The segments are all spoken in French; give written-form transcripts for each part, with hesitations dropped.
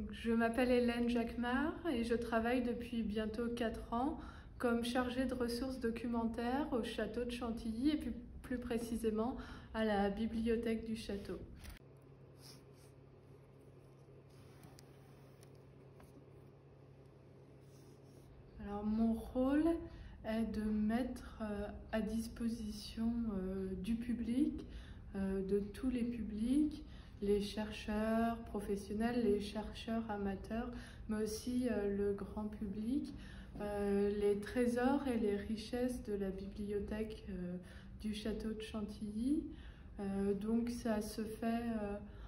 Donc, je m'appelle Hélène Jacquemart et je travaille depuis bientôt 4 ans comme chargée de ressources documentaires au château de Chantilly et plus précisément à la bibliothèque du château. Alors, mon rôle est de mettre à disposition du public, de tous les publics, les chercheurs professionnels, les chercheurs amateurs, mais aussi le grand public, les trésors et les richesses de la bibliothèque du château de Chantilly. Donc ça se fait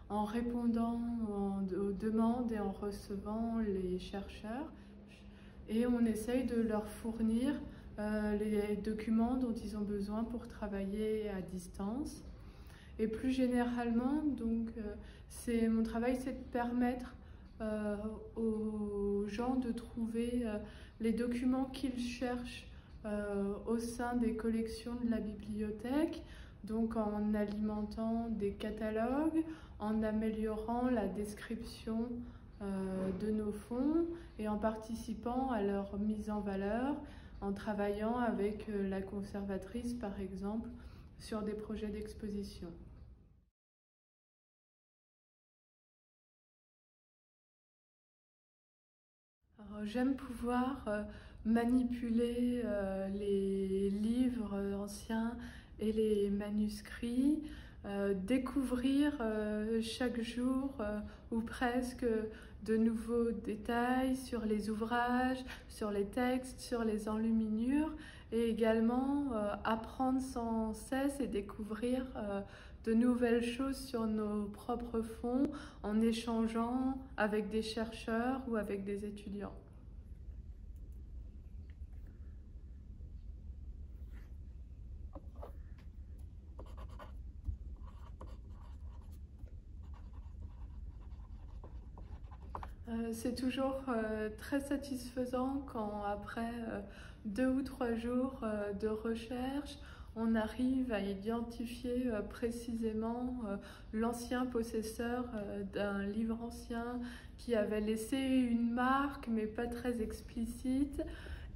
en répondant aux demandes et en recevant les chercheurs. Et on essaye de leur fournir les documents dont ils ont besoin pour travailler à distance. Et plus généralement, donc, mon travail, c'est de permettre aux gens de trouver les documents qu'ils cherchent au sein des collections de la bibliothèque, donc en alimentant des catalogues, en améliorant la description de nos fonds et en participant à leur mise en valeur, en travaillant avec la conservatrice par exemple sur des projets d'exposition. J'aime pouvoir manipuler les livres anciens et les manuscrits, découvrir chaque jour ou presque de nouveaux détails sur les ouvrages, sur les textes, sur les enluminures et également apprendre sans cesse et découvrir de nouvelles choses sur nos propres fonds en échangeant avec des chercheurs ou avec des étudiants. C'est toujours très satisfaisant quand après 2 ou 3 jours de recherche, on arrive à identifier précisément l'ancien possesseur d'un livre ancien qui avait laissé une marque mais pas très explicite.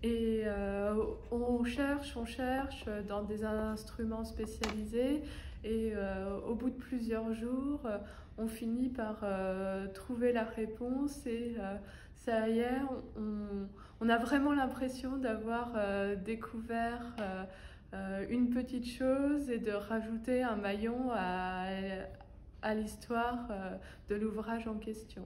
Et on cherche dans des instruments spécialisés et au bout de plusieurs jours, on finit par trouver la réponse et ça y est, on a vraiment l'impression d'avoir découvert une petite chose et de rajouter un maillon à l'histoire de l'ouvrage en question.